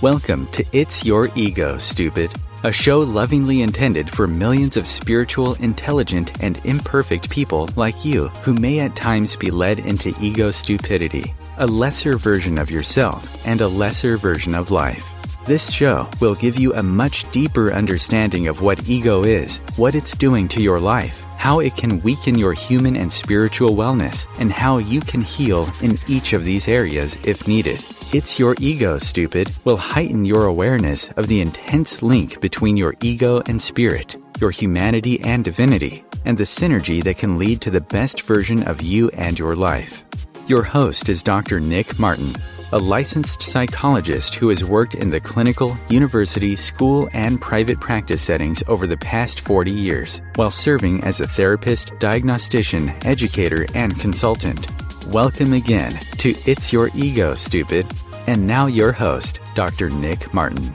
Welcome to It's Your Ego, Stupid, a show lovingly intended for millions of spiritual, intelligent, and imperfect people like you who may at times be led into ego stupidity, a lesser version of yourself and a lesser version of life. This show will give you a much deeper understanding of what ego is, what it's doing to your life, how it can weaken your human and spiritual wellness, and how you can heal in each of these areas if needed. It's Your Ego, Stupid will heighten your awareness of the intense link between your ego and spirit, your humanity and divinity, and the synergy that can lead to the best version of you and your life. Your host is Dr. Nick Martin, a licensed psychologist who has worked in the clinical, university, school, and private practice settings over the past 40 years, while serving as a therapist, diagnostician, educator, and consultant. Welcome again to It's Your Ego, Stupid. And now your host, Dr. Nick Martin.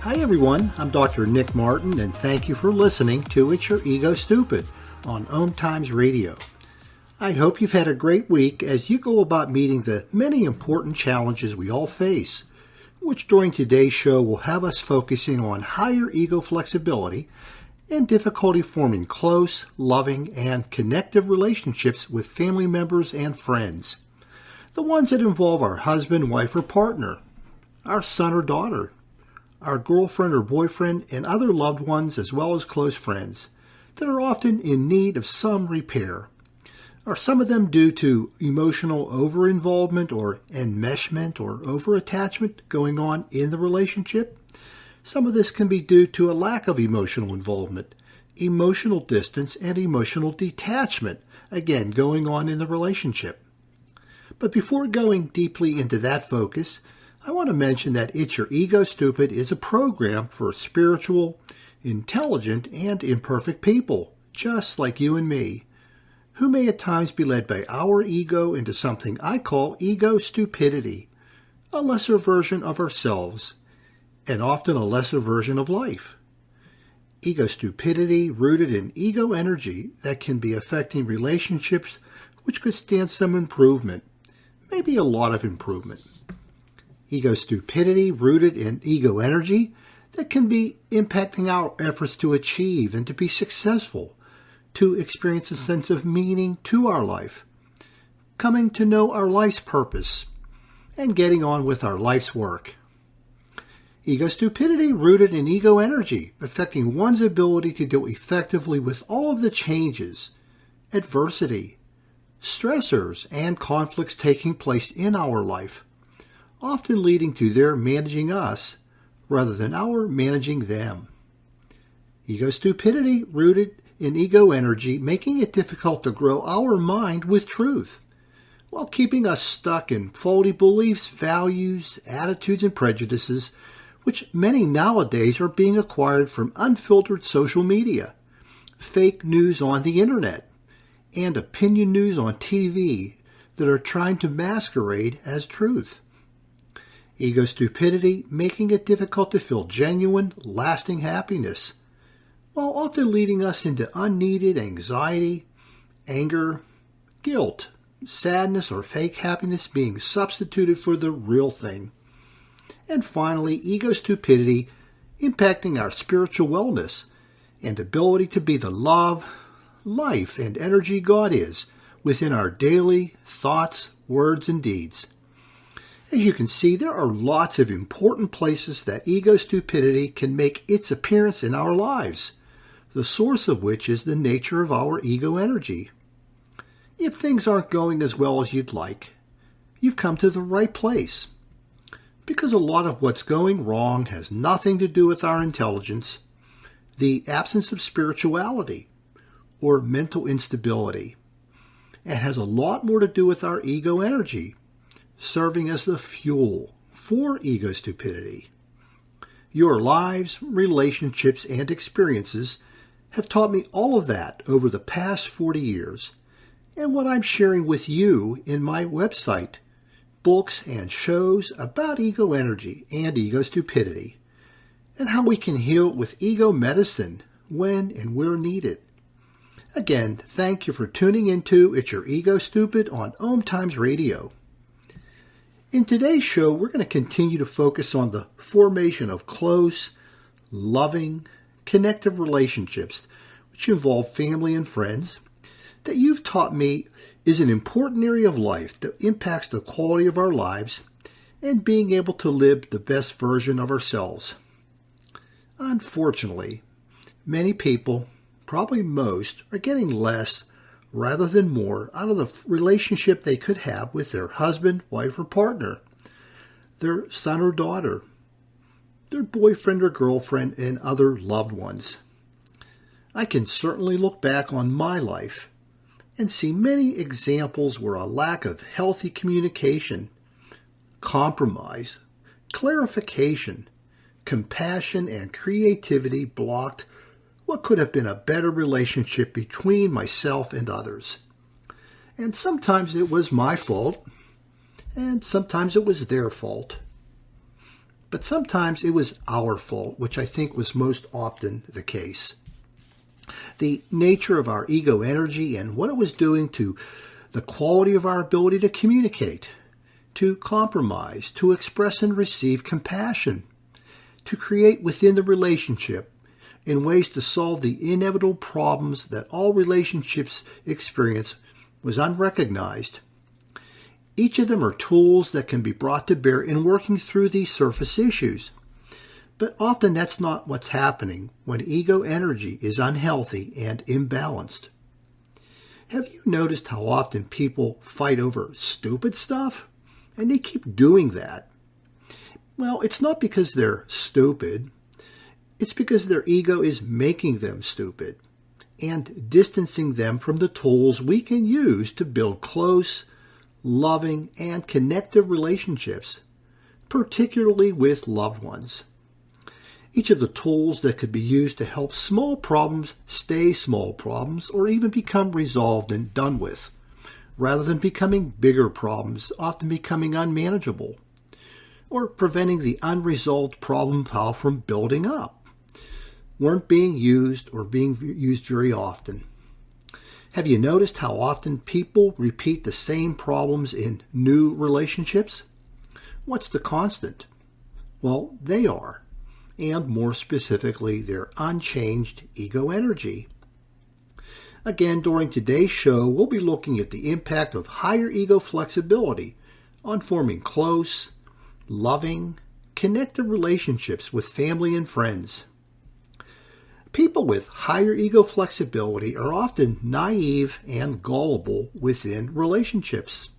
Hi everyone, I'm Dr. Nick Martin, and thank you for listening to It's Your Ego, Stupid on OMTimes Radio. I hope you've had a great week as you go about meeting the many important challenges we all face, which during today's show will have us focusing on higher ego flexibility and difficulty forming close, loving, and connective relationships with family members and friends. The ones that involve our husband, wife, or partner, our son or daughter, our girlfriend or boyfriend, and other loved ones as well as close friends that are often in need of some repair. Are some of them due to emotional over-involvement or enmeshment or over-attachment going on in the relationship? Some of this can be due to a lack of emotional involvement, emotional distance, and emotional detachment, again, going on in the relationship. But before going deeply into that focus, I want to mention that It's Your Ego, Stupid is a program for spiritual, intelligent, and imperfect people, just like you and me, who may at times be led by our ego into something I call ego stupidity, a lesser version of ourselves, and often a lesser version of life. Ego stupidity rooted in ego energy that can be affecting relationships which could stand some improvement, maybe a lot of improvement. Ego stupidity rooted in ego energy that can be impacting our efforts to achieve and to be successful, to experience a sense of meaning to our life, coming to know our life's purpose, and getting on with our life's work. Ego stupidity rooted in ego energy, affecting one's ability to deal effectively with all of the changes, adversity, stressors, and conflicts taking place in our life, often leading to their managing us rather than our managing them. Ego stupidity rooted in ego energy, making it difficult to grow our mind with truth, while keeping us stuck in faulty beliefs, values, attitudes, and prejudices, which many nowadays are being acquired from unfiltered social media, fake news on the internet, and opinion news on TV that are trying to masquerade as truth. Ego stupidity making it difficult to feel genuine, lasting happiness, while often leading us into unneeded anxiety, anger, guilt, sadness, or fake happiness being substituted for the real thing. And finally, ego stupidity impacting our spiritual wellness and ability to be the love, life, and energy God is within our daily thoughts, words, and deeds. As you can see, there are lots of important places that ego stupidity can make its appearance in our lives, the source of which is the nature of our ego energy. If things aren't going as well as you'd like, you've come to the right place, because a lot of what's going wrong has nothing to do with our intelligence, the absence of spirituality, or mental instability, and has a lot more to do with our ego energy, serving as the fuel for ego stupidity. Your lives, relationships, and experiences have taught me all of that over the past 40 years, and what I'm sharing with you in my website, books, and shows about ego energy and ego stupidity, and how we can heal with ego medicine when and where needed. Again, thank you for tuning into It's Your Ego, Stupid on OMTimes Radio. In today's show, we're going to continue to focus on the formation of close, loving, connective relationships, which involve family and friends, that you've taught me is an important area of life that impacts the quality of our lives and being able to live the best version of ourselves. Unfortunately, many people, probably most, are getting less rather than more out of the relationship they could have with their husband, wife, or partner, their son or daughter, their boyfriend or girlfriend, and other loved ones. I can certainly look back on my life and see many examples where a lack of healthy communication, compromise, clarification, compassion, and creativity blocked what could have been a better relationship between myself and others. And sometimes it was my fault, and sometimes it was their fault. But sometimes it was our fault, which I think was most often the case. The nature of our ego energy and what it was doing to the quality of our ability to communicate, to compromise, to express and receive compassion, to create within the relationship in ways to solve the inevitable problems that all relationships experience was unrecognized. Each of them are tools that can be brought to bear in working through these surface issues. But often that's not what's happening when ego energy is unhealthy and imbalanced. Have you noticed how often people fight over stupid stuff? And they keep doing that. Well, it's not because they're stupid. It's because their ego is making them stupid and distancing them from the tools we can use to build close, loving, and connective relationships, particularly with loved ones. Each of the tools that could be used to help small problems stay small problems or even become resolved and done with, rather than becoming bigger problems, often becoming unmanageable, or preventing the unresolved problem pile from building up, weren't being used or being used very often. Have you noticed how often people repeat the same problems in new relationships? What's the constant? Well, they are, and more specifically, their unchanged ego energy. Again, during today's show, we'll be looking at the impact of higher ego flexibility on forming close, loving, connected relationships with family and friends. People with higher ego flexibility are often naive and gullible within relationships.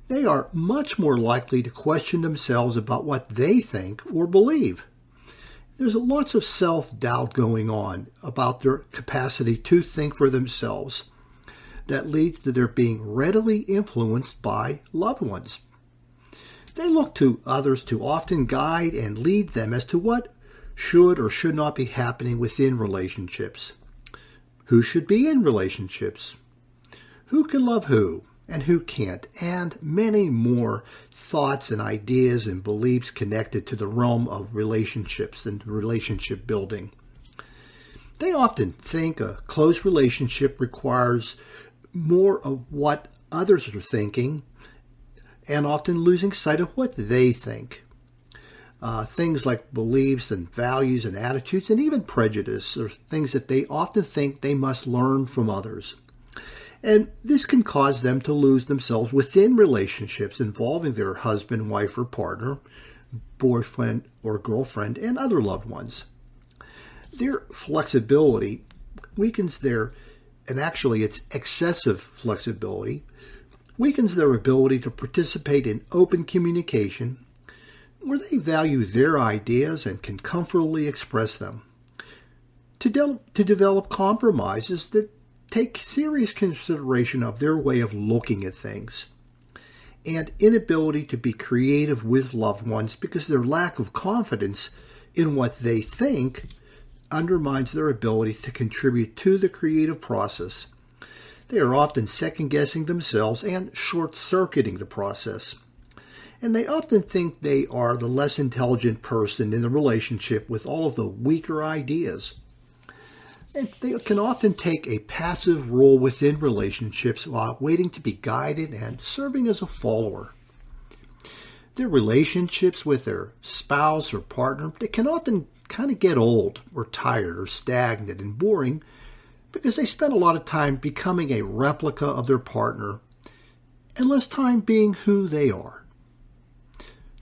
They are much more likely to question themselves about what they think or believe. There's lots of self-doubt going on about their capacity to think for themselves that leads to their being readily influenced by loved ones. They look to others to often guide and lead them as to what should or should not be happening within relationships. Who should be in relationships? Who can love who and who can't? And many more thoughts and ideas and beliefs connected to the realm of relationships and relationship building. They often think a close relationship requires more of what others are thinking and often losing sight of what they think. Things like beliefs and values and attitudes and even prejudice are things that they often think they must learn from others. And this can cause them to lose themselves within relationships involving their husband, wife, or partner, boyfriend or girlfriend, and other loved ones. Their flexibility weakens and actually it's excessive flexibility, weakens their ability to participate in open communication where they value their ideas and can comfortably express them, to develop compromises that take serious consideration of their way of looking at things, and inability to be creative with loved ones because their lack of confidence in what they think undermines their ability to contribute to the creative process. They are often second-guessing themselves and short-circuiting the process. And they often think they are the less intelligent person in the relationship with all of the weaker ideas. And they can often take a passive role within relationships while waiting to be guided and serving as a follower. Their relationships with their spouse or partner, they can often kind of get old or tired or stagnant and boring because they spend a lot of time becoming a replica of their partner and less time being who they are.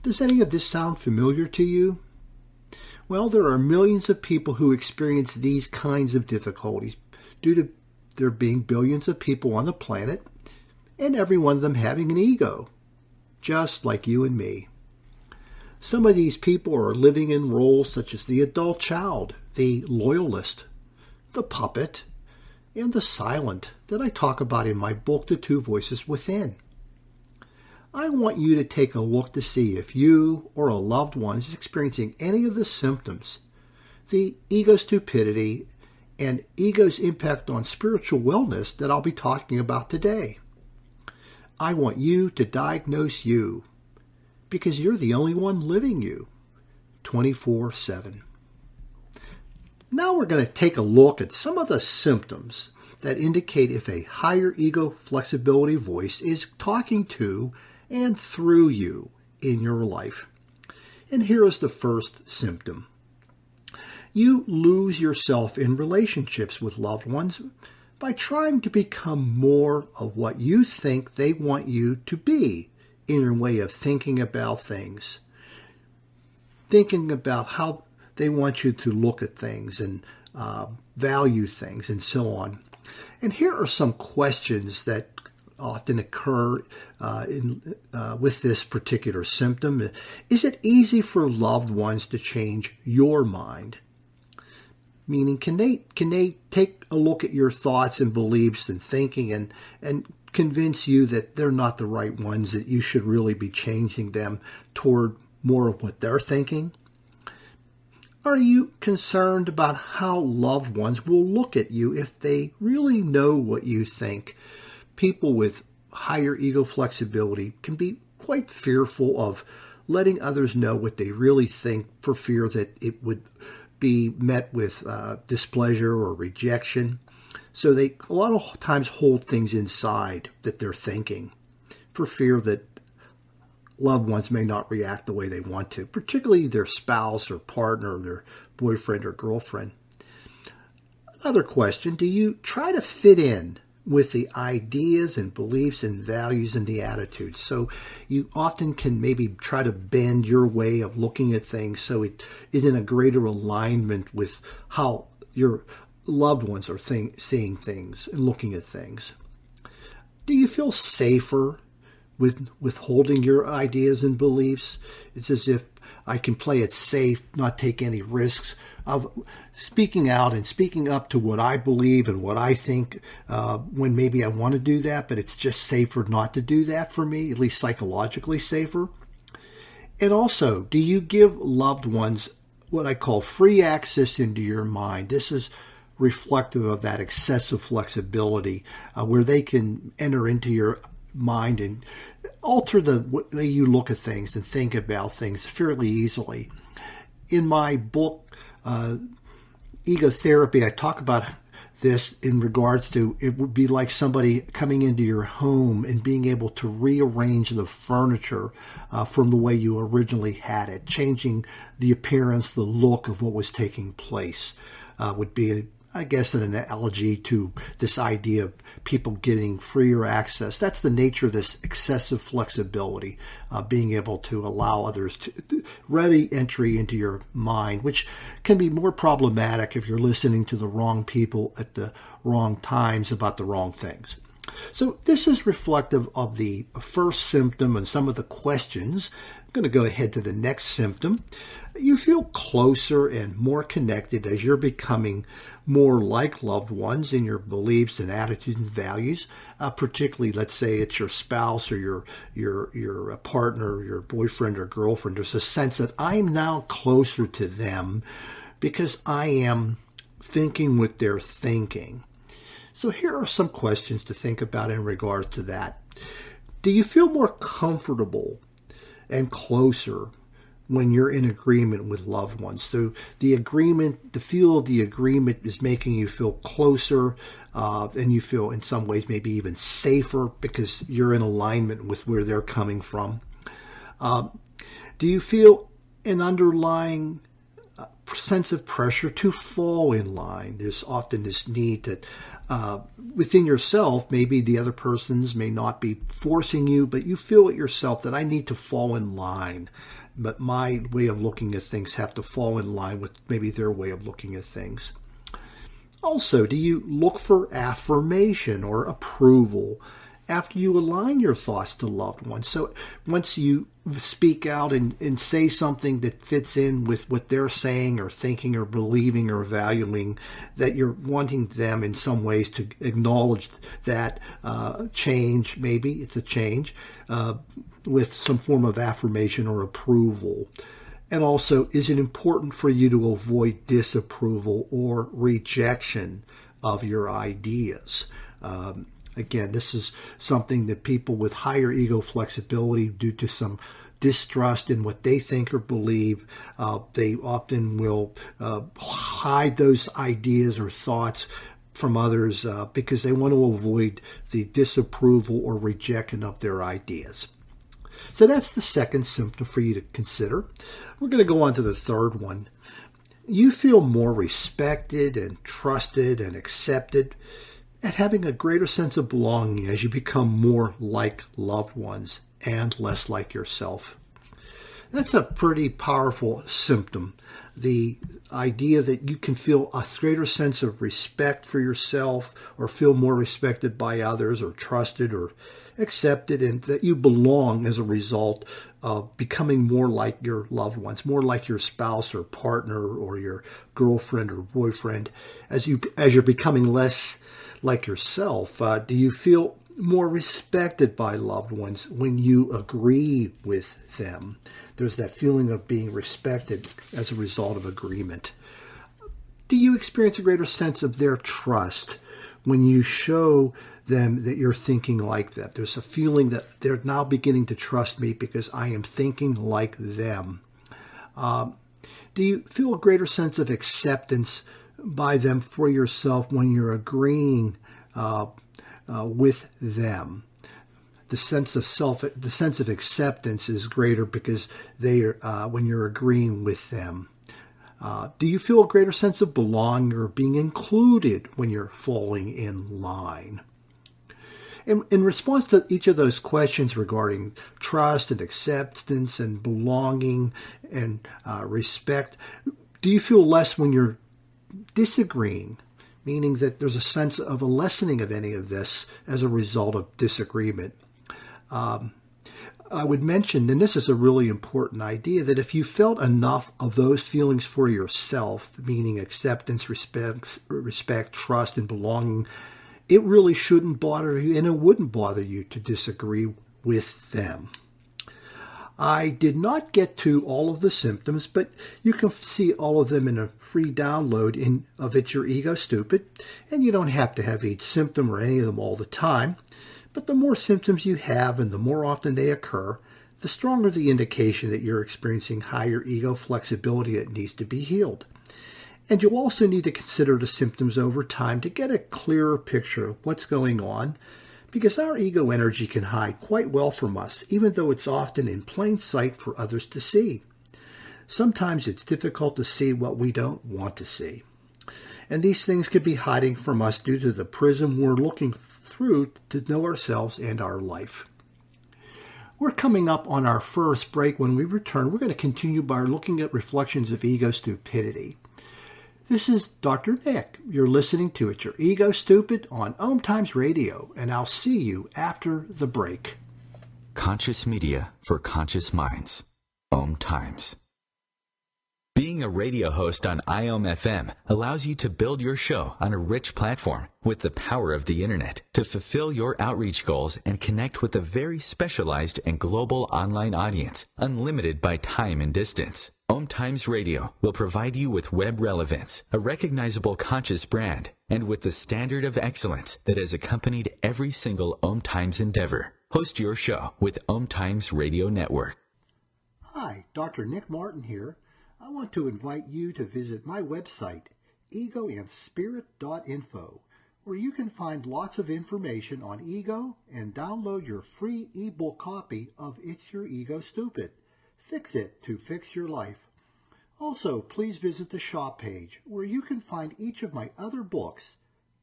Does any of this sound familiar to you? Well, there are millions of people who experience these kinds of difficulties due to there being billions of people on the planet and every one of them having an ego, just like you and me. Some of these people are living in roles such as the adult child, the loyalist, the puppet, and the silent that I talk about in my book, The Two Voices Within. I want you to take a look to see if you or a loved one is experiencing any of the symptoms, the ego stupidity and ego's impact on spiritual wellness that I'll be talking about today. I want you to diagnose you because you're the only one living you 24/7. Now we're going to take a look at some of the symptoms that indicate if a higher ego flexibility voice is talking to and through you in your life. And here is the first symptom. You lose yourself in relationships with loved ones by trying to become more of what you think they want you to be in your way of thinking about things, thinking about how they want you to look at things and value things and so on. And here are some questions that often occur with this particular symptom. Is it easy for loved ones to change your mind? Meaning, can they take a look at your thoughts and beliefs and thinking and convince you that they're not the right ones, that you should really be changing them toward more of what they're thinking? Are you concerned about how loved ones will look at you if they really know what you think? People with higher ego flexibility can be quite fearful of letting others know what they really think for fear that it would be met with displeasure or rejection. So they a lot of times hold things inside that they're thinking for fear that loved ones may not react the way they want to, particularly their spouse or partner, or their boyfriend or girlfriend. Another question, do you try to fit in with the ideas and beliefs and values and the attitudes? So you often can maybe try to bend your way of looking at things so it is in a greater alignment with how your loved ones are seeing things and looking at things. Do you feel safer with withholding your ideas and beliefs? It's as if I can play it safe, not take any risks of speaking out and speaking up to what I believe and what I think when maybe I want to do that, but it's just safer not to do that for me, at least psychologically safer. And also, do you give loved ones what I call free access into your mind? This is reflective of that excessive flexibility where they can enter into your mind and alter the way you look at things and think about things fairly easily. In my book, Ego Therapy, I talk about this in regards to it would be like somebody coming into your home and being able to rearrange the furniture from the way you originally had it, changing the appearance, the look of what was taking place would be, I guess, an analogy to this idea of people getting freer access. That's the nature of this excessive flexibility, being able to allow others to ready entry into your mind, which can be more problematic if you're listening to the wrong people at the wrong times about the wrong things. So this is reflective of the first symptom and some of the questions. I'm going to go ahead to the next symptom. You feel closer and more connected as you're becoming more like loved ones in your beliefs and attitudes and values, particularly, let's say it's your spouse or your partner, your boyfriend or girlfriend. There's a sense that I'm now closer to them because I am thinking what they're thinking. So here are some questions to think about in regards to that. Do you feel more comfortable and closer when you're in agreement with loved ones? So the feel of the agreement is making you feel closer, and you feel in some ways maybe even safer because you're in alignment with where they're coming from. Do you feel an underlying sense of pressure to fall in line? There's often this need that within yourself, maybe the other persons may not be forcing you, but you feel it yourself that I need to fall in line. But my way of looking at things have to fall in line with maybe their way of looking at things. Also, do you look for affirmation or approval after you align your thoughts to loved ones? So once you speak out and say something that fits in with what they're saying or thinking or believing or valuing, that you're wanting them in some ways to acknowledge that change, maybe it's a change, with some form of affirmation or approval. And also, is it important for you to avoid disapproval or rejection of your ideas? Again, this is something that people with higher ego flexibility, due to some distrust in what they think or believe, they often will hide those ideas or thoughts from others because they want to avoid the disapproval or rejection of their ideas. So that's the second symptom for you to consider. We're going to go on to the third one. You feel more respected and trusted and accepted, and having a greater sense of belonging as you become more like loved ones and less like yourself. That's a pretty powerful symptom. The idea that you can feel a greater sense of respect for yourself, or feel more respected by others, or trusted or accepted, and that you belong as a result of becoming more like your loved ones, more like your spouse or partner or your girlfriend or boyfriend. As you're becoming less like yourself, do you feel more respected by loved ones when you agree with them? There's that feeling of being respected as a result of agreement. Do you experience a greater sense of their trust when you show them that you're thinking like them? There's a feeling that they're now beginning to trust me because I am thinking like them. Do you feel a greater sense of acceptance by them for yourself when you're agreeing with them? The sense of acceptance is greater because when you're agreeing with them. Do you feel a greater sense of belonging or being included when you're falling in line? In response to each of those questions regarding trust and acceptance and belonging and respect, do you feel less when you're disagreeing, meaning that there's a sense of a lessening of any of this as a result of disagreement? I would mention, and this is a really important idea, that if you felt enough of those feelings for yourself, meaning acceptance, respect, trust, and belonging, it really shouldn't bother you, and it wouldn't bother you to disagree with them. I did not get to all of the symptoms, but you can see all of them in a free download of It's Your Ego Stupid, and you don't have to have each symptom or any of them all the time. But the more symptoms you have and the more often they occur, the stronger the indication that you're experiencing higher ego flexibility that needs to be healed. And you'll also need to consider the symptoms over time to get a clearer picture of what's going on, because our ego energy can hide quite well from us, even though it's often in plain sight for others to see. Sometimes it's difficult to see what we don't want to see. And these things could be hiding from us due to the prism we're looking through to know ourselves and our life. We're coming up on our first break. When we return, we're going to continue by looking at reflections of ego stupidity. This is Dr. Nick. You're listening to It's Your Ego Stupid on OMTimes Radio, and I'll see you after the break. Conscious media for conscious minds. OMTimes. Being a radio host on IOM-FM allows you to build your show on a rich platform with the power of the internet to fulfill your outreach goals and connect with a very specialized and global online audience, unlimited by time and distance. OMTimes Radio will provide you with web relevance, a recognizable conscious brand, and with the standard of excellence that has accompanied every single OMTimes endeavor. Host your show with OMTimes Radio Network. Hi, Dr. Nick Martin here. I want to invite you to visit my website, egoandspirit.info, where you can find lots of information on ego and download your free ebook copy of It's Your Ego Stupid. Fix It to Fix Your Life. Also, please visit the shop page where you can find each of my other books,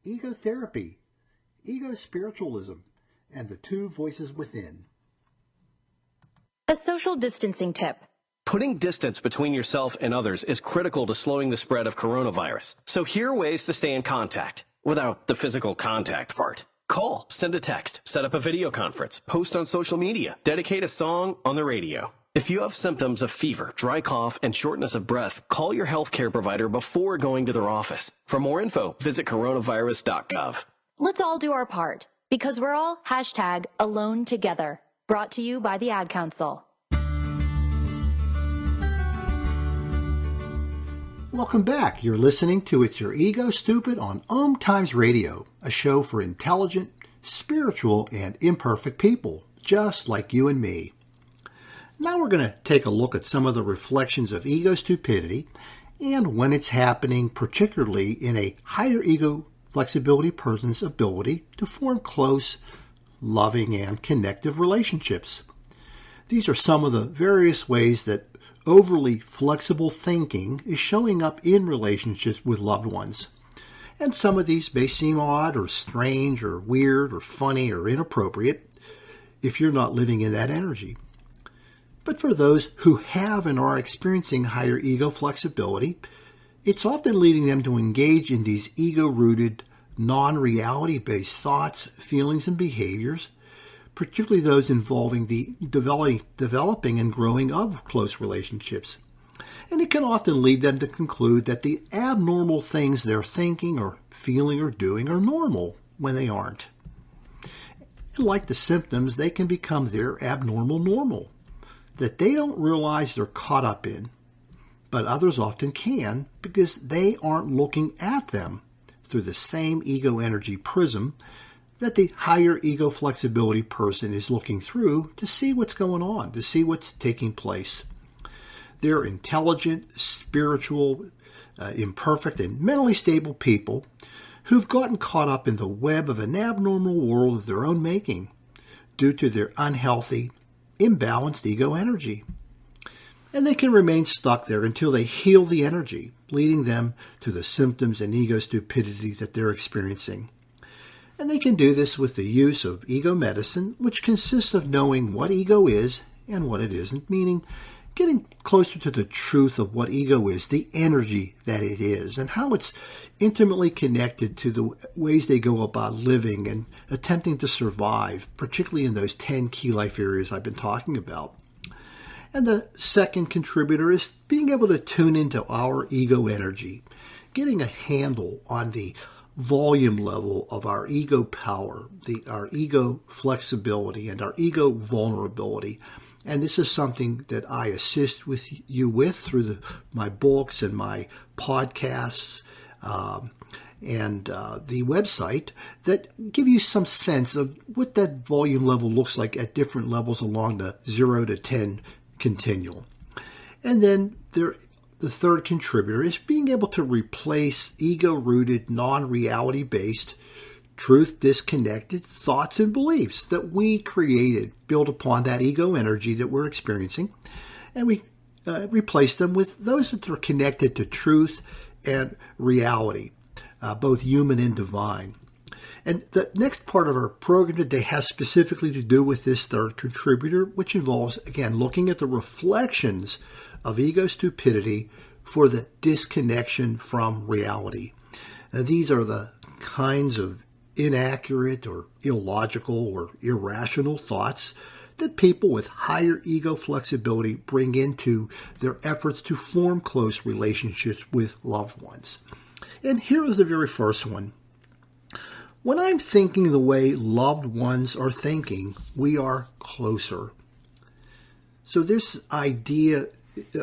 Ego Therapy, Ego Spiritualism, and The Two Voices Within. A social distancing tip. Putting distance between yourself and others is critical to slowing the spread of coronavirus. So here are ways to stay in contact without the physical contact part. Call, send a text, set up a video conference, post on social media, dedicate a song on the radio. If you have symptoms of fever, dry cough, and shortness of breath, call your healthcare provider before going to their office. For more info, visit coronavirus.gov. Let's all do our part, because we're all #alone together. Brought to you by the Ad Council. Welcome back. You're listening to It's Your Ego Stupid on OMTimes Radio, a show for intelligent, spiritual, and imperfect people, just like you and me. Now we're going to take a look at some of the reflections of ego stupidity and when it's happening, particularly in a higher ego flexibility person's ability to form close, loving, and connective relationships. These are some of the various ways that overly flexible thinking is showing up in relationships with loved ones. And some of these may seem odd or strange or weird or funny or inappropriate if you're not living in that energy. But for those who have and are experiencing higher ego flexibility, it's often leading them to engage in these ego-rooted, non-reality-based thoughts, feelings, and behaviors, particularly those involving the developing and growing of close relationships. And it can often lead them to conclude that the abnormal things they're thinking or feeling or doing are normal when they aren't. And like the symptoms, they can become their abnormal normal that they don't realize they're caught up in, but others often can because they aren't looking at them through the same ego energy prism that the higher ego flexibility person is looking through to see what's going on, to see what's taking place. They're intelligent, spiritual, imperfect, and mentally stable people who've gotten caught up in the web of an abnormal world of their own making due to their unhealthy, imbalanced ego energy. And they can remain stuck there until they heal the energy, leading them to the symptoms and ego stupidity that they're experiencing. And they can do this with the use of ego medicine, which consists of knowing what ego is and what it isn't, meaning getting closer to the truth of what ego is, the energy that it is, and how it's intimately connected to the ways they go about living and attempting to survive, particularly in those 10 key life areas I've been talking about. And the second contributor is being able to tune into our ego energy, getting a handle on the volume level of our ego power, our ego flexibility, and our ego vulnerability. And this is something that I assist with you with through my books and my podcasts and the website that give you some sense of what that volume level looks like at different levels along the 0 to 10 continuum. And then the third contributor is being able to replace ego-rooted, non-reality-based, truth-disconnected thoughts and beliefs that we created, built upon that ego energy that we're experiencing, and we replace them with those that are connected to truth and reality, both human and divine. And the next part of our program today has specifically to do with this third contributor, which involves, again, looking at the reflections of ego stupidity for the disconnection from reality. Now, these are the kinds of inaccurate or illogical or irrational thoughts that people with higher ego flexibility bring into their efforts to form close relationships with loved ones. And here is the very first one. When I'm thinking the way loved ones are thinking, we are closer. So this idea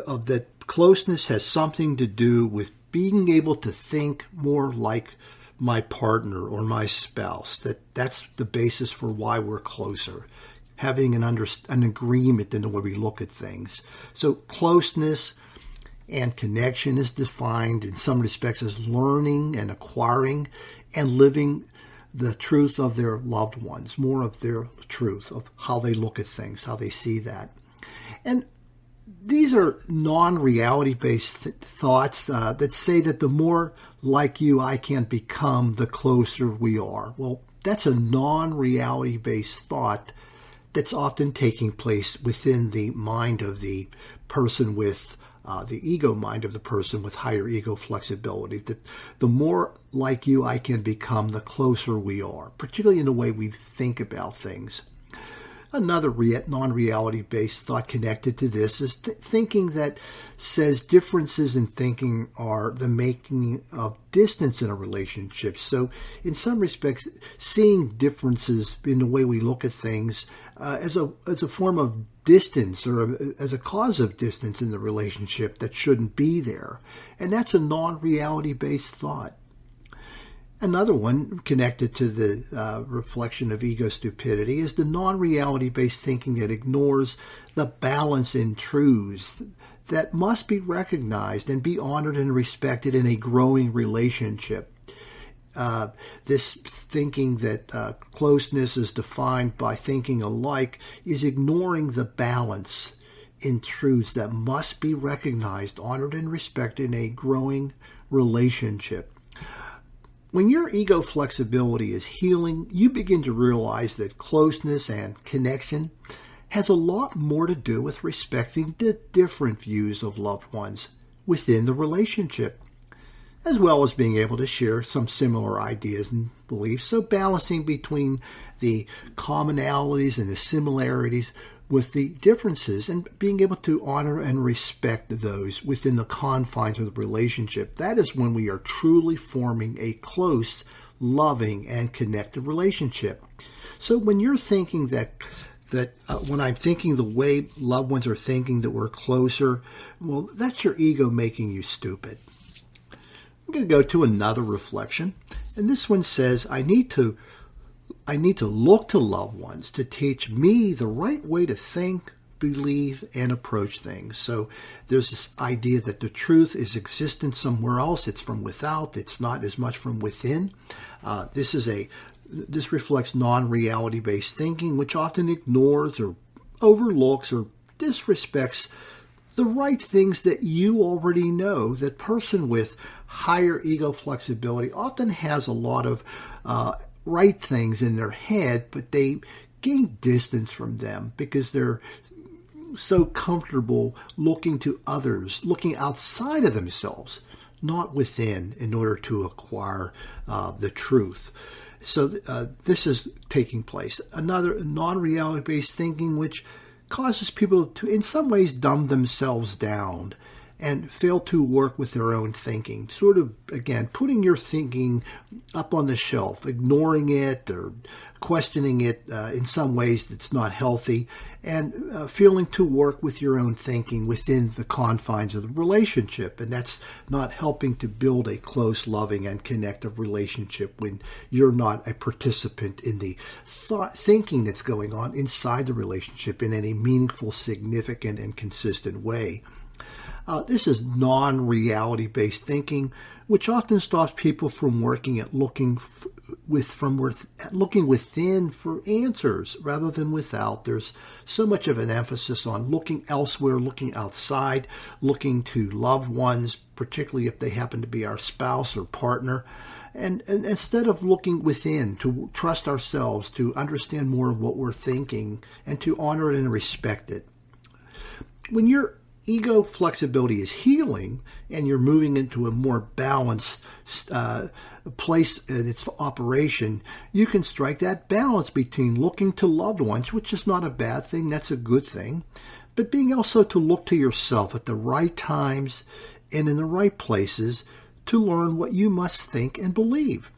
of that closeness has something to do with being able to think more like my partner or my spouse. That's the basis for why we're closer. Having an agreement in the way we look at things. So closeness and connection is defined in some respects as learning and acquiring and living the truth of their loved ones, more of their truth, of how they look at things, how they see that. And These are non-reality based thoughts that say that the more like you I can become, the closer we are. Well, that's a non-reality based thought that's often taking place within the mind of the person with the ego mind of the person with higher ego flexibility, that the more like you I can become, the closer we are, particularly in the way we think about things. Another non-reality based thought connected to this is thinking that says differences in thinking are the making of distance in a relationship. So in some respects, seeing differences in the way we look at things as a form of distance or as a cause of distance in the relationship that shouldn't be there. And that's a non-reality based thought. Another one connected to the reflection of ego stupidity is the non-reality based thinking that ignores the balance in truths that must be recognized and be honored and respected in a growing relationship. This thinking that closeness is defined by thinking alike is ignoring the balance in truths that must be recognized, honored, and respected in a growing relationship. When your ego flexibility is healing, you begin to realize that closeness and connection has a lot more to do with respecting the different views of loved ones within the relationship, as well as being able to share some similar ideas and beliefs. So balancing between the commonalities and the similarities with the differences and being able to honor and respect those within the confines of the relationship. That is when we are truly forming a close, loving, and connected relationship. So when you're thinking that when I'm thinking the way loved ones are thinking that we're closer, well, that's your ego making you stupid. I'm going to go to another reflection, and this one says, I need to look to loved ones to teach me the right way to think, believe, and approach things. So there's this idea that the truth is existent somewhere else. It's from without. It's not as much from within. This reflects non-reality based thinking, which often ignores or overlooks or disrespects the right things that you already know. That person with higher ego flexibility often has a lot of right things in their head, but they gain distance from them because they're so comfortable looking to others, looking outside of themselves, not within, in order to acquire the truth. So this is taking place. Another non-reality-based thinking which causes people to, in some ways, dumb themselves down and fail to work with their own thinking. Sort of, again, putting your thinking up on the shelf, ignoring it or questioning it in some ways that's not healthy, and failing to work with your own thinking within the confines of the relationship. And that's not helping to build a close, loving, and connective relationship when you're not a participant in the thinking that's going on inside the relationship in any meaningful, significant, and consistent way. This is non-reality-based thinking, which often stops people from working at looking within for answers rather than without. There's so much of an emphasis on looking elsewhere, looking outside, looking to loved ones, particularly if they happen to be our spouse or partner, and instead of looking within to trust ourselves, to understand more of what we're thinking, and to honor it and respect it. When you're ego flexibility is healing and you're moving into a more balanced place in its operation, you can strike that balance between looking to loved ones, which is not a bad thing, that's a good thing, but being also to look to yourself at the right times and in the right places to learn what you must think and believe.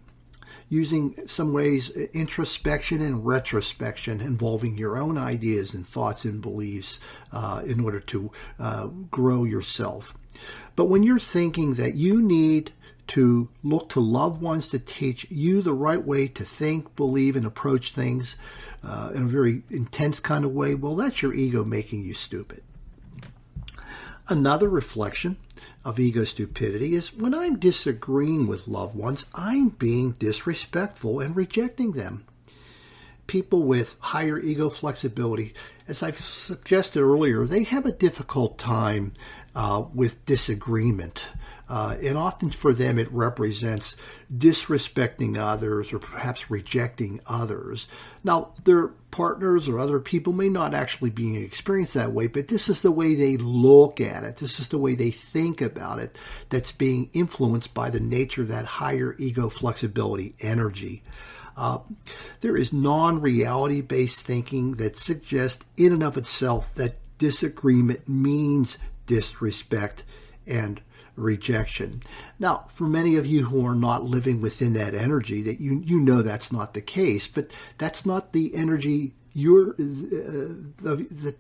Using some ways introspection and retrospection involving your own ideas and thoughts and beliefs in order to grow yourself. But when you're thinking that you need to look to loved ones to teach you the right way to think, believe, and approach things in a very intense kind of way, well, that's your ego making you stupid. Another reflection of ego stupidity is when I'm disagreeing with loved ones, I'm being disrespectful and rejecting them. people with higher ego flexibility, as I've suggested earlier, they have a difficult time with disagreement. And often for them it represents disrespecting others or perhaps rejecting others. Now, their partners or other people may not actually be experienced that way, but this is the way they look at it. This is the way they think about it that's being influenced by the nature of that higher ego flexibility energy. There is non-reality based thinking that suggests in and of itself that disagreement means disrespect and rejection. Now, for many of you who are not living within that energy, that you know that's not the case, but that's not the energy that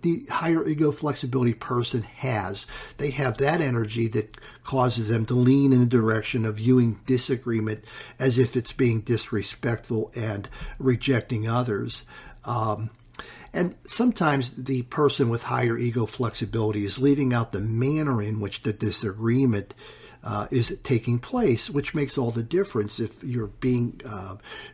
the higher ego flexibility person has. They have that energy that causes them to lean in the direction of viewing disagreement as if it's being disrespectful and rejecting others. And sometimes the person with higher ego flexibility is leaving out the manner in which the disagreement is taking place, which makes all the difference. If you're being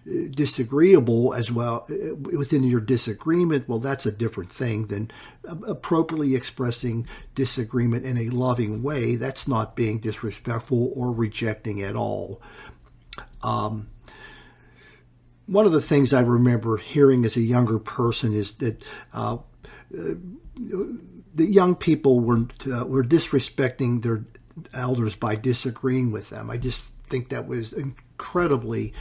disagreeable as well within your disagreement, well, that's a different thing than appropriately expressing disagreement in a loving way. That's not being disrespectful or rejecting at all. One of the things I remember hearing as a younger person is that the young people were disrespecting their elders by disagreeing with them. I just think that was incredibly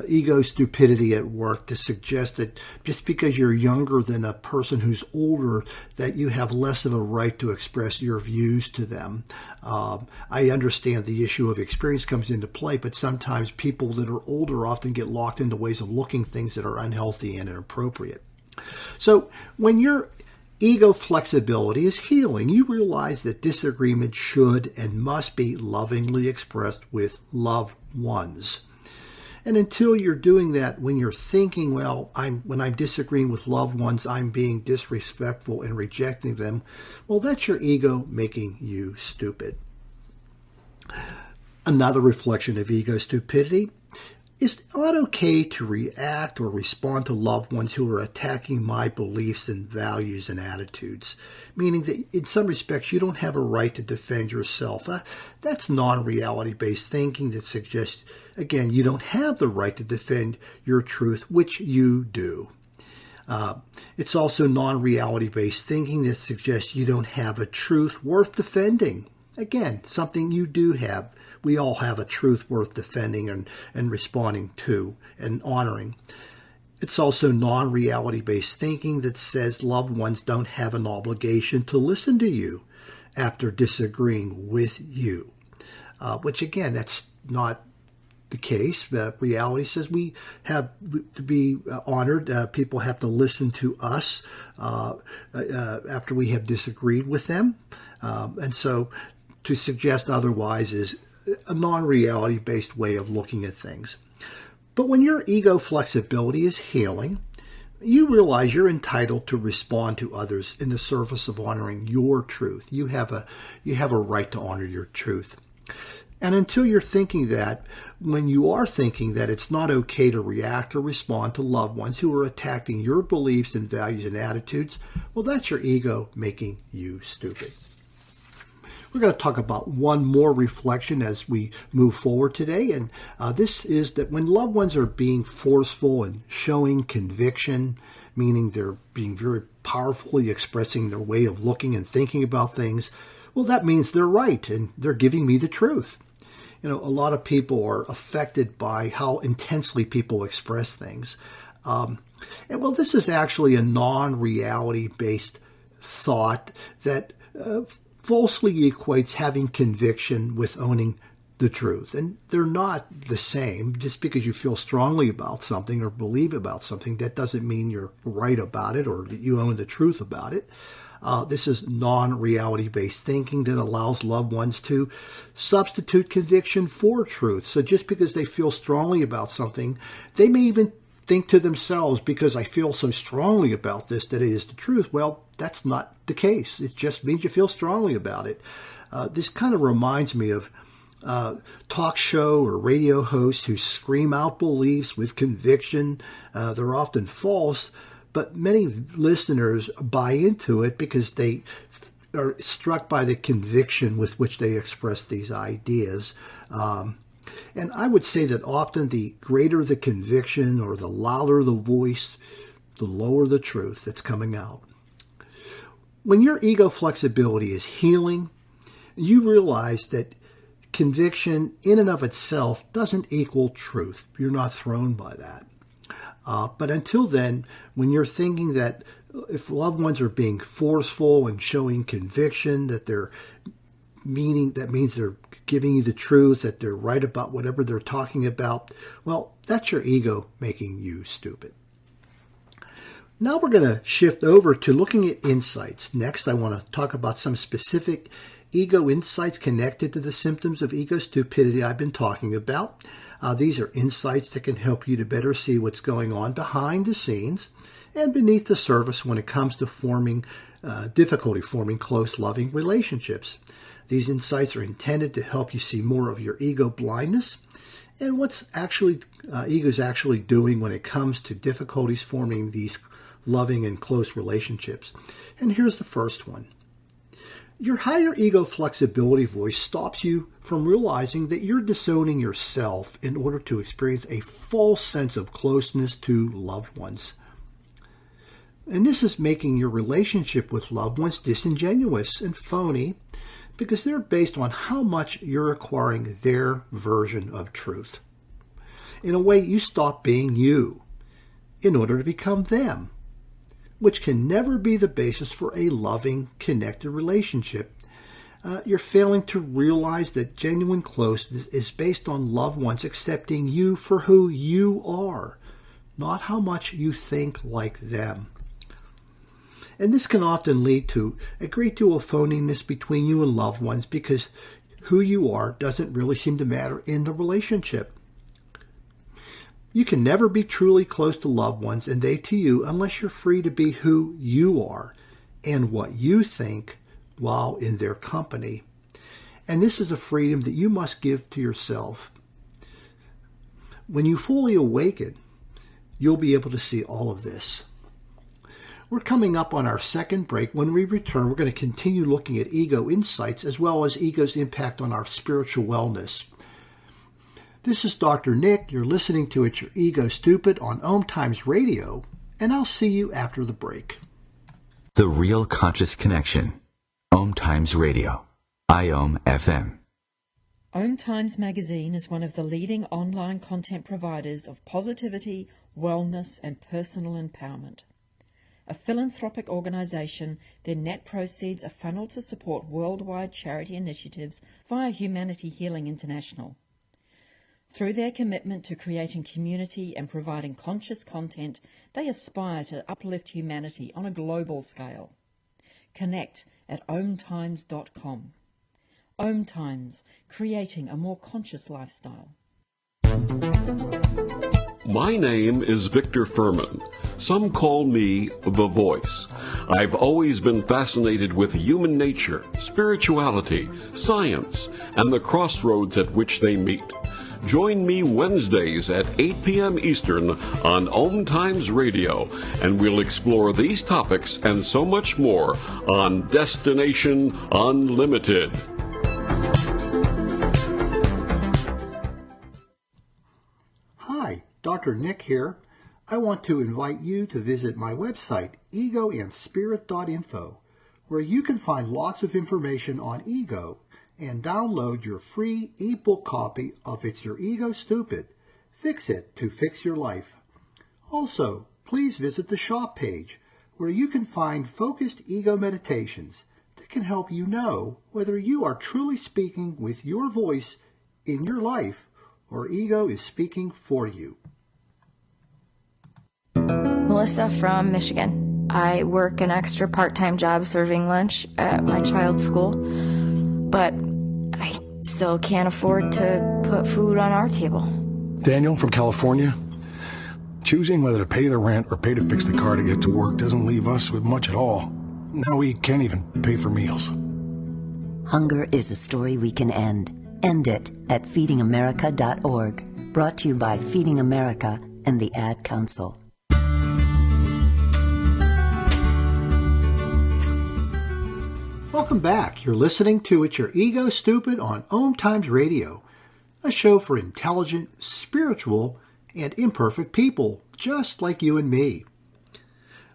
ego stupidity at work to suggest that just because you're younger than a person who's older, that you have less of a right to express your views to them. I understand the issue of experience comes into play, but sometimes people that are older often get locked into ways of looking things that are unhealthy and inappropriate. So when your ego flexibility is healing, you realize that disagreement should and must be lovingly expressed with loved ones. And until you're doing that, when you're thinking, well, when I'm disagreeing with loved ones, I'm being disrespectful and rejecting them, well, that's your ego making you stupid. Another reflection of ego stupidity is not okay to react or respond to loved ones who are attacking my beliefs and values and attitudes, meaning that in some respects you don't have a right to defend yourself. That's non-reality-based thinking that suggests, again, you don't have the right to defend your truth, which you do. It's also non-reality-based thinking that suggests you don't have a truth worth defending. Again, something you do have. We all have a truth worth defending and responding to and honoring. It's also non-reality-based thinking that says loved ones don't have an obligation to listen to you after disagreeing with you, which again, that's not the case. Reality says we have to be honored. People have to listen to us after we have disagreed with them. And so to suggest otherwise is a non-reality-based way of looking at things. But when your ego flexibility is healing, you realize you're entitled to respond to others in the service of honoring your truth. You have a right to honor your truth. And until you're thinking that, when you are thinking that it's not okay to react or respond to loved ones who are attacking your beliefs and values and attitudes, well, that's your ego making you stupid. We're going to talk about one more reflection as we move forward today, and this is that when loved ones are being forceful and showing conviction, meaning they're being very powerfully expressing their way of looking and thinking about things, well, that means they're right and they're giving me the truth. You know, a lot of people are affected by how intensely people express things. And well, this is actually a non-reality-based thought that falsely equates having conviction with owning the truth. And they're not the same. Just because you feel strongly about something or believe about something, that doesn't mean you're right about it or that you own the truth about it. This is non-reality-based thinking that allows loved ones to substitute conviction for truth. So just because they feel strongly about something, they may even think to themselves, because I feel so strongly about this that it is the truth. Well, that's not the case. It just means you feel strongly about it. This kind of reminds me of talk show or radio hosts who scream out beliefs with conviction. They're often false, but many listeners buy into it because they are struck by the conviction with which they express these ideas. And I would say that often the greater the conviction or the louder the voice, the lower the truth that's coming out. When your ego flexibility is healing, you realize that conviction in and of itself doesn't equal truth. You're not thrown by that. But until then, when you're thinking that if loved ones are being forceful and showing conviction, that means they're giving you the truth, that they're right about whatever they're talking about, well, that's your ego making you stupid. Now we're going to shift over to looking at insights. Next, I want to talk about some specific ego insights connected to the symptoms of ego stupidity I've been talking about. These are insights that can help you to better see what's going on behind the scenes and beneath the surface when it comes to difficulty forming close, loving relationships. These insights are intended to help you see more of your ego blindness and what's ego's actually doing when it comes to difficulties forming these loving and close relationships. And here's the first one. Your higher ego flexibility voice stops you from realizing that you're disowning yourself in order to experience a false sense of closeness to loved ones. And this is making your relationship with loved ones disingenuous and phony because they're based on how much you're acquiring their version of truth. In a way, you stop being you in order to become them, which can never be the basis for a loving, connected relationship. You're failing to realize that genuine closeness is based on loved ones accepting you for who you are, not how much you think like them. And this can often lead to a great deal of phoniness between you and loved ones because who you are doesn't really seem to matter in the relationship. You can never be truly close to loved ones and they to you unless you're free to be who you are and what you think while in their company. And this is a freedom that you must give to yourself. When you fully awaken, you'll be able to see all of this. We're coming up on our second break. When we return, we're going to continue looking at ego insights as well as ego's impact on our spiritual wellness. This is Dr. Nick. You're listening to It's Your Ego Stupid on OMTimes Radio, and I'll see you after the break. The Real Conscious Connection. OMTimes Radio. IOM FM. OMTimes magazine is one of the leading online content providers of positivity, wellness, and personal empowerment. A philanthropic organization, their net proceeds are funneled to support worldwide charity initiatives via Humanity Healing International. Through their commitment to creating community and providing conscious content, they aspire to uplift humanity on a global scale. Connect at omtimes.com. OMTimes, creating a more conscious lifestyle. My name is Victor Furman. Some call me the Voice. I've always been fascinated with human nature, spirituality, science, and the crossroads at which they meet. Join me Wednesdays at 8 p.m. Eastern on OMTimes Radio, and we'll explore these topics and so much more on Destination Unlimited. Hi, Dr. Nick here. I want to invite you to visit my website, egoandspirit.info, where you can find lots of information on ego and download your free ebook copy of It's Your Ego Stupid. Fix it to fix your life. Also, please visit the shop page where you can find focused ego meditations that can help you know whether you are truly speaking with your voice in your life or ego is speaking for you. Melissa from Michigan. I work an extra part-time job serving lunch at my child's school, but I still can't afford to put food on our table. Daniel from California. Choosing whether to pay the rent or pay to fix the car to get to work doesn't leave us with much at all. Now we can't even pay for meals. Hunger is a story we can end. End it at feedingamerica.org. Brought to you by Feeding America and the Ad Council. Welcome back. You're listening to It's Your Ego Stupid on OMTimes Radio, a show for intelligent, spiritual, and imperfect people, just like you and me.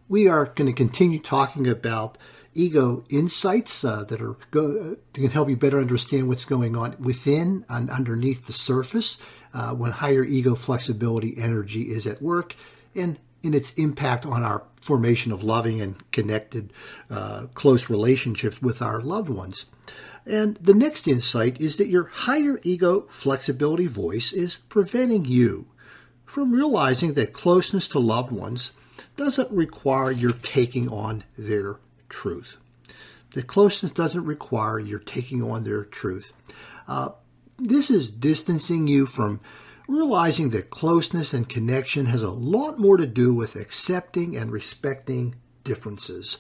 We are going to continue talking about ego insights that can help you better understand what's going on within and underneath the surface when higher ego flexibility energy is at work, and in its impact on our formation of loving and connected, close relationships with our loved ones. And the next insight is that your higher ego flexibility voice is preventing you from realizing that closeness to loved ones doesn't require your taking on their truth. That closeness doesn't require your taking on their truth. This is distancing you from realizing that closeness and connection has a lot more to do with accepting and respecting differences.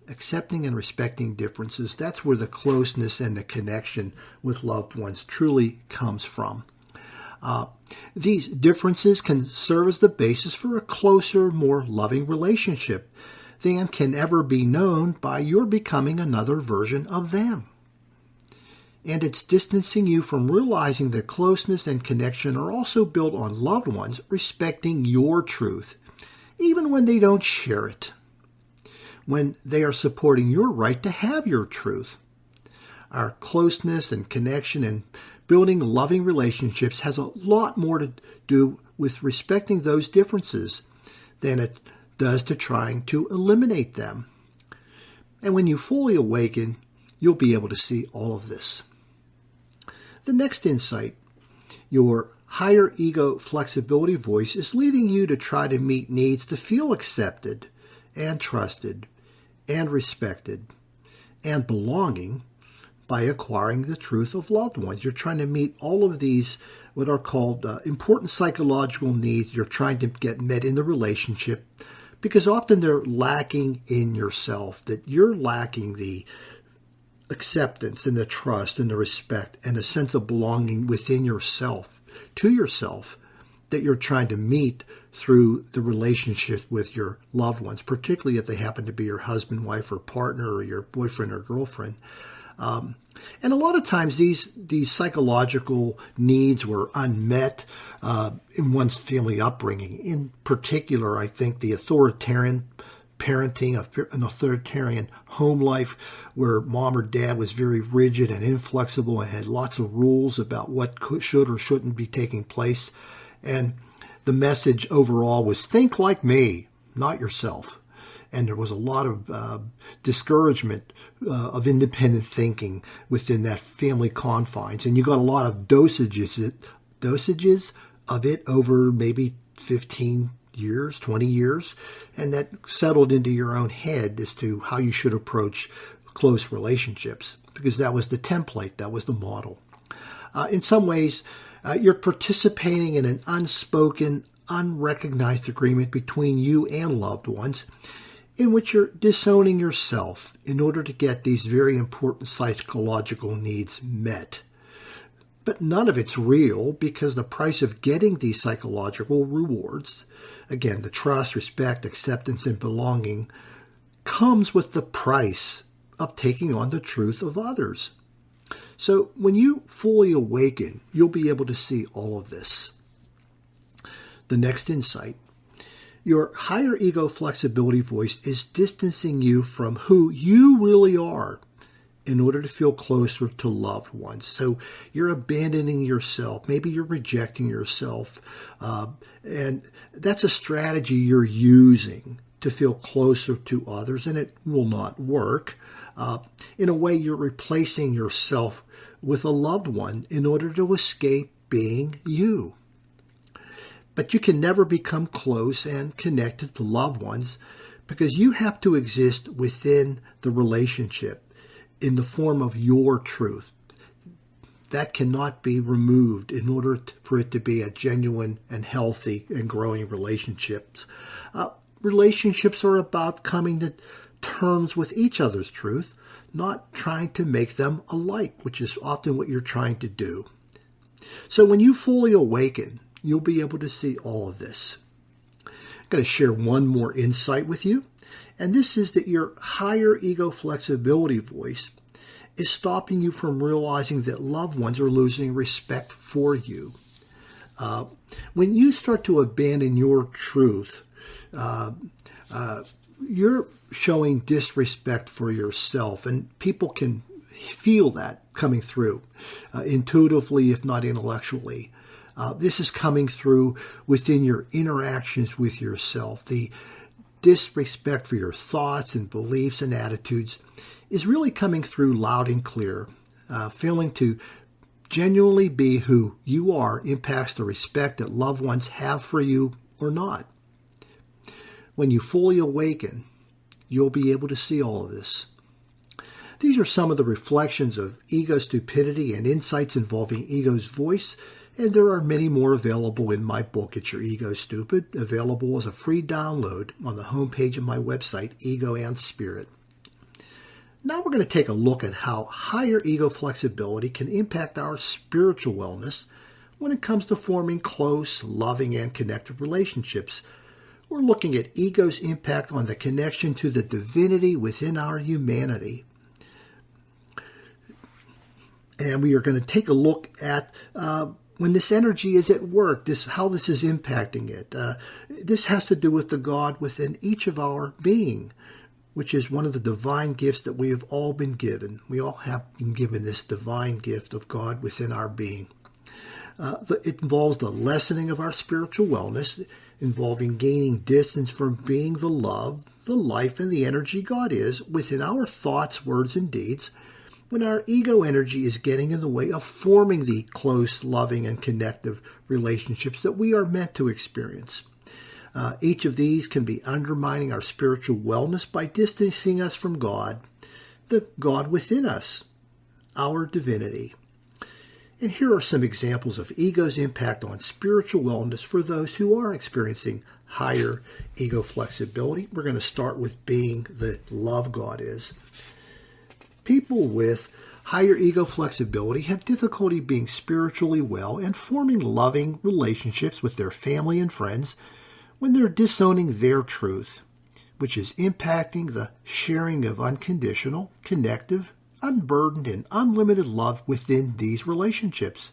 Accepting and respecting differences, that's where the closeness and the connection with loved ones truly comes from. These differences can serve as the basis for a closer, more loving relationship than can ever be known by your becoming another version of them. And it's distancing you from realizing that closeness and connection are also built on loved ones respecting your truth, even when they don't share it, when they are supporting your right to have your truth. Our closeness and connection and building loving relationships has a lot more to do with respecting those differences than it does to trying to eliminate them. And when you fully awaken, you'll be able to see all of this. The next insight, your higher ego flexibility voice is leading you to try to meet needs to feel accepted and trusted and respected and belonging by acquiring the truth of loved ones. You're trying to meet all of these, what are called important psychological needs you're trying to get met in the relationship, because often they're lacking in yourself, that you're lacking the acceptance and the trust and the respect and a sense of belonging within yourself, to yourself, that you're trying to meet through the relationship with your loved ones, particularly if they happen to be your husband, wife, or partner, or your boyfriend or girlfriend. And a lot of times these psychological needs were unmet in one's family upbringing. In particular, I think the authoritarian parenting, an authoritarian home life where mom or dad was very rigid and inflexible and had lots of rules about what should or shouldn't be taking place. And the message overall was, think like me, not yourself. And there was a lot of discouragement of independent thinking within that family confines. And you got a lot of dosages of it over maybe 15 years, 20 years. And that settled into your own head as to how you should approach close relationships, because that was the template, that was the model. In some ways, you're participating in an unspoken, unrecognized agreement between you and loved ones, in which you're disowning yourself in order to get these very important psychological needs met. But none of it's real, because the price of getting these psychological rewards, again, the trust, respect, acceptance, and belonging, comes with the price of taking on the truth of others. So when you fully awaken, you'll be able to see all of this. The next insight. Your higher ego flexibility voice is distancing you from who you really are in order to feel closer to loved ones. So you're abandoning yourself. Maybe you're rejecting yourself. And that's a strategy you're using to feel closer to others, and it will not work. In a way, you're replacing yourself with a loved one in order to escape being you. But you can never become close and connected to loved ones because you have to exist within the relationship in the form of your truth. That cannot be removed in order for it to be a genuine and healthy and growing relationships. Relationships are about coming to terms with each other's truth, not trying to make them alike, which is often what you're trying to do. So when you fully awaken, you'll be able to see all of this. I'm going to share one more insight with you, and this is that your higher ego flexibility voice is stopping you from realizing that loved ones are losing respect for you. When you start to abandon your truth, you're showing disrespect for yourself, and people can feel that coming through intuitively, if not intellectually. This is coming through within your interactions with yourself. The disrespect for your thoughts and beliefs and attitudes is really coming through loud and clear. Failing to genuinely be who you are impacts the respect that loved ones have for you or not. When you fully awaken, you'll be able to see all of this. These are some of the reflections of ego stupidity and insights involving ego's voice, and there are many more available in my book, It's Your Ego Stupid, available as a free download on the homepage of my website, Ego and Spirit. Now we're going to take a look at how higher ego flexibility can impact our spiritual wellness when it comes to forming close, loving, and connected relationships. We're looking at ego's impact on the connection to the divinity within our humanity. And we are going to take a look at when this energy is at work, how this is impacting it. This has to do with the God within each of our being, which is one of the divine gifts that we have all been given. We all have been given this divine gift of God within our being. It involves the lessening of our spiritual wellness, involving gaining distance from being the love, the life, and the energy God is within our thoughts, words, and deeds, when our ego energy is getting in the way of forming the close, loving, and connective relationships that we are meant to experience. Each of these can be undermining our spiritual wellness by distancing us from God, the God within us, our divinity. And here are some examples of ego's impact on spiritual wellness for those who are experiencing higher ego flexibility. We're going to start with being the love God is. People with higher ego flexibility have difficulty being spiritually well and forming loving relationships with their family and friends when they're disowning their truth, which is impacting the sharing of unconditional, connective, unburdened, and unlimited love within these relationships.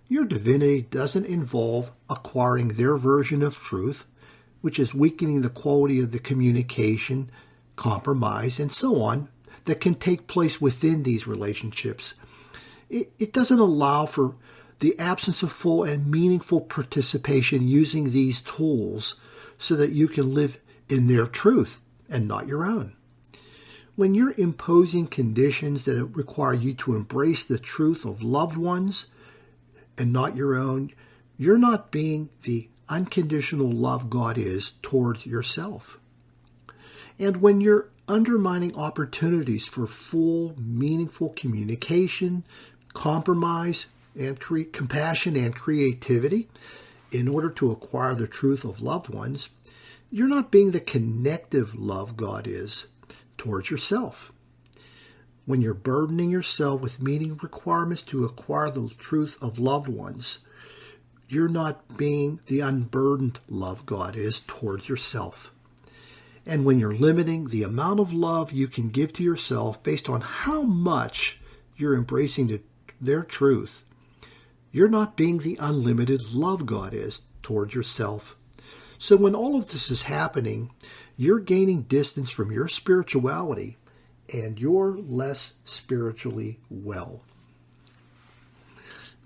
Your divinity doesn't involve acquiring their version of truth, which is weakening the quality of the communication, compromise, and so on that can take place within these relationships. It doesn't allow for the absence of full and meaningful participation using these tools so that you can live in their truth and not your own. When you're imposing conditions that require you to embrace the truth of loved ones and not your own, you're not being the unconditional love God is towards yourself. And when you're undermining opportunities for full, meaningful communication, compromise, and compassion and creativity in order to acquire the truth of loved ones, you're not being the connective love God is towards yourself. When you're burdening yourself with meeting requirements to acquire the truth of loved ones, you're not being the unburdened love God is towards yourself. And when you're limiting the amount of love you can give to yourself based on how much you're embracing their truth, you're not being the unlimited love God is towards yourself. So when all of this is happening, you're gaining distance from your spirituality and you're less spiritually well.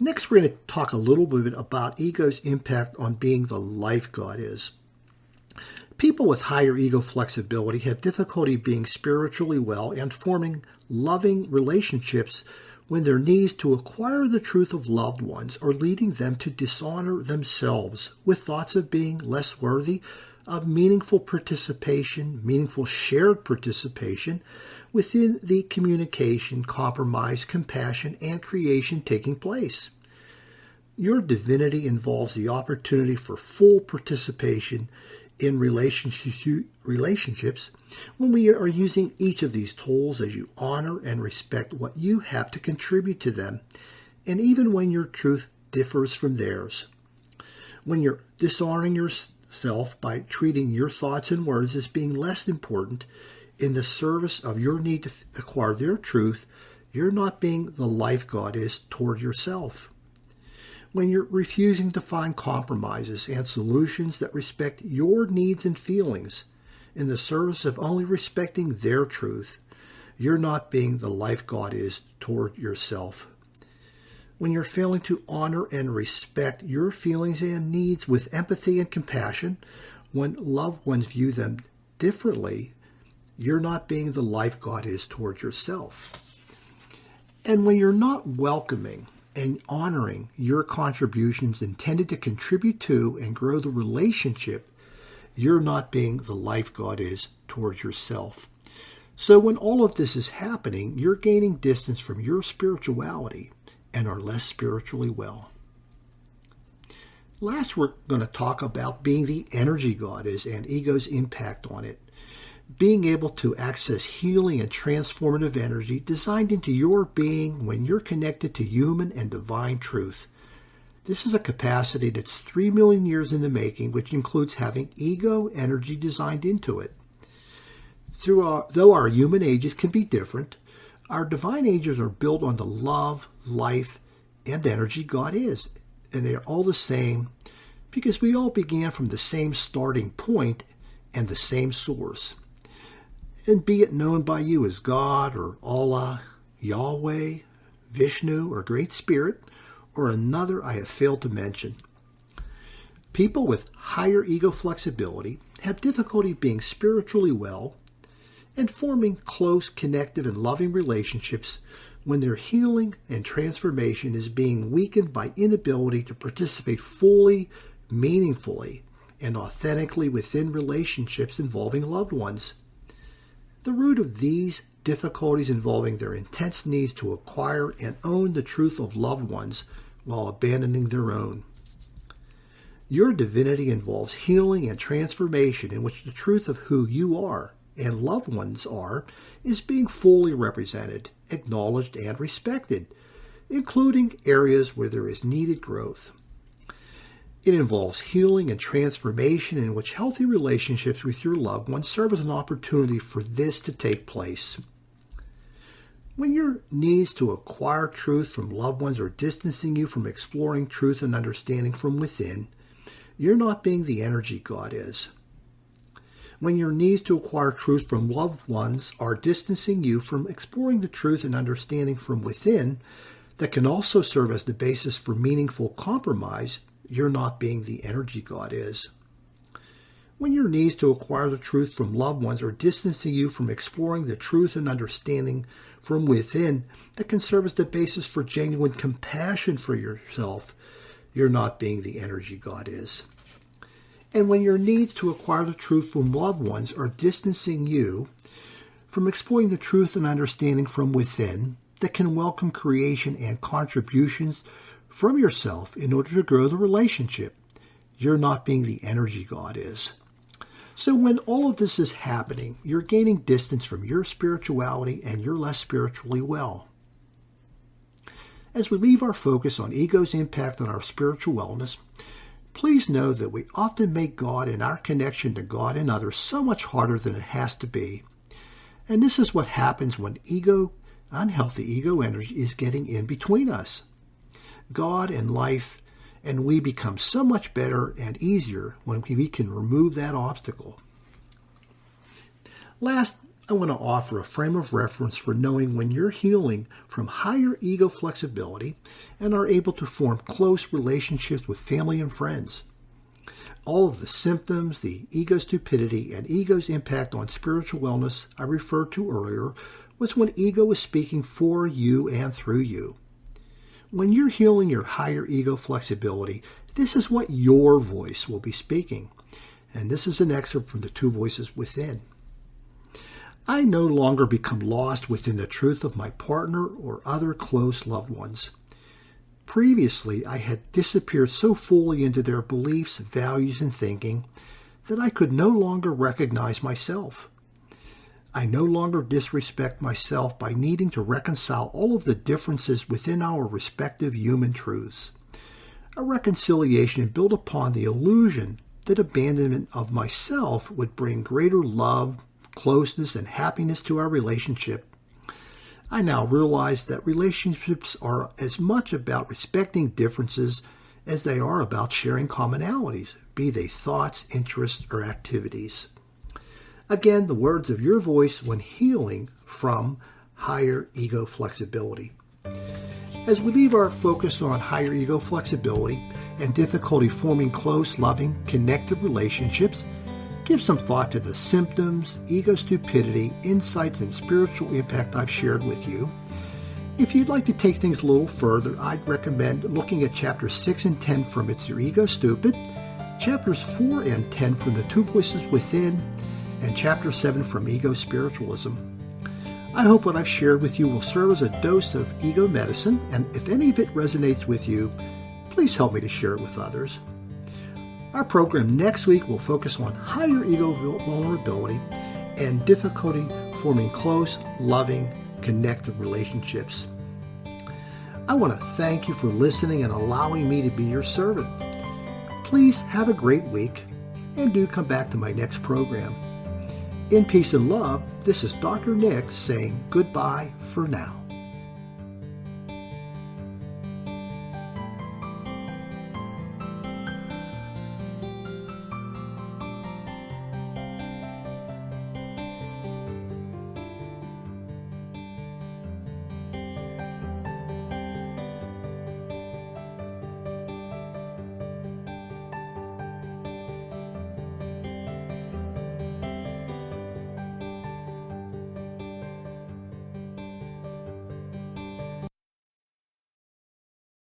Next, we're going to talk a little bit about ego's impact on being the life God is. People with higher ego flexibility have difficulty being spiritually well and forming loving relationships when their needs to acquire the truth of loved ones are leading them to dishonor themselves with thoughts of being less worthy of meaningful participation, meaningful shared participation within the communication, compromise, compassion, and creation taking place. Your divinity involves the opportunity for full participation in relationships when we are using each of these tools as you honor and respect what you have to contribute to them, and even when your truth differs from theirs. When you're dishonoring yourself by treating your thoughts and words as being less important in the service of your need to acquire their truth, you're not being the life God is toward yourself. When you're refusing to find compromises and solutions that respect your needs and feelings in the service of only respecting their truth, you're not being the life God is toward yourself. When you're failing to honor and respect your feelings and needs with empathy and compassion, when loved ones view them differently, you're not being the life God is toward yourself. And when you're not welcoming and honoring your contributions intended to contribute to and grow the relationship, you're not being the life God is towards yourself. So when all of this is happening, you're gaining distance from your spirituality and are less spiritually well. Last, we're going to talk about being the energy God is and ego's impact on it. Being able to access healing and transformative energy designed into your being when you're connected to human and divine truth. This is a capacity that's 3 million years in the making, which includes having ego energy designed into it. Though our human ages can be different, our divine ages are built on the love, life, and energy God is. And they're all the same because we all began from the same starting point and the same source. And be it known by you as God or Allah, Yahweh, Vishnu, or Great Spirit, or another I have failed to mention. People with higher ego flexibility have difficulty being spiritually well and forming close, connective, and loving relationships when their healing and transformation is being weakened by inability to participate fully, meaningfully, and authentically within relationships involving loved ones. The root of these difficulties involving their intense needs to acquire and own the truth of loved ones while abandoning their own. Your divinity involves healing and transformation in which the truth of who you are and loved ones are is being fully represented, acknowledged, and respected, including areas where there is needed growth. It involves healing and transformation in which healthy relationships with your loved ones serve as an opportunity for this to take place. When your needs to acquire truth from loved ones are distancing you from exploring truth and understanding from within, you're not being the energy God is. When your needs to acquire truth from loved ones are distancing you from exploring the truth and understanding from within that can also serve as the basis for meaningful compromise, you're not being the energy God is. When your needs to acquire the truth from loved ones are distancing you from exploring the truth and understanding from within that can serve as the basis for genuine compassion for yourself, you're not being the energy God is. And when your needs to acquire the truth from loved ones are distancing you from exploring the truth and understanding from within that can welcome creation and contributions from yourself in order to grow the relationship, you're not being the energy God is. So when all of this is happening, you're gaining distance from your spirituality and you're less spiritually well. As we leave our focus on ego's impact on our spiritual wellness, please know that we often make God and our connection to God and others so much harder than it has to be. And this is what happens when unhealthy ego energy is getting in between us. God and life, and we become so much better and easier when we can remove that obstacle. Last, I want to offer a frame of reference for knowing when you're healing from higher ego flexibility and are able to form close relationships with family and friends. All of the symptoms, the ego stupidity, and ego's impact on spiritual wellness I referred to earlier was when ego was speaking for you and through you. When you're healing your higher ego flexibility, this is what your voice will be speaking. And this is an excerpt from the Two Voices Within. I no longer become lost within the truth of my partner or other close loved ones. Previously, I had disappeared so fully into their beliefs, values, and thinking that I could no longer recognize myself. I no longer disrespect myself by needing to reconcile all of the differences within our respective human truths. A reconciliation built upon the illusion that abandonment of myself would bring greater love, closeness, and happiness to our relationship. I now realize that relationships are as much about respecting differences as they are about sharing commonalities, be they thoughts, interests, or activities. Again, the words of your voice when healing from higher ego flexibility. As we leave our focus on higher ego flexibility and difficulty forming close, loving, connected relationships, give some thought to the symptoms, ego stupidity, insights, and spiritual impact I've shared with you. If you'd like to take things a little further, I'd recommend looking at chapters 6 and 10 from It's Your Ego Stupid, chapters 4 and 10 from The Two Voices Within, and chapter 7 from Ego Spiritualism. I hope what I've shared with you will serve as a dose of ego medicine, and if any of it resonates with you, please help me to share it with others. Our program next week will focus on higher ego vulnerability and difficulty forming close, loving, connected relationships. I want to thank you for listening and allowing me to be your servant. Please have a great week, and do come back to my next program. In peace and love, this is Dr. Nick saying goodbye for now.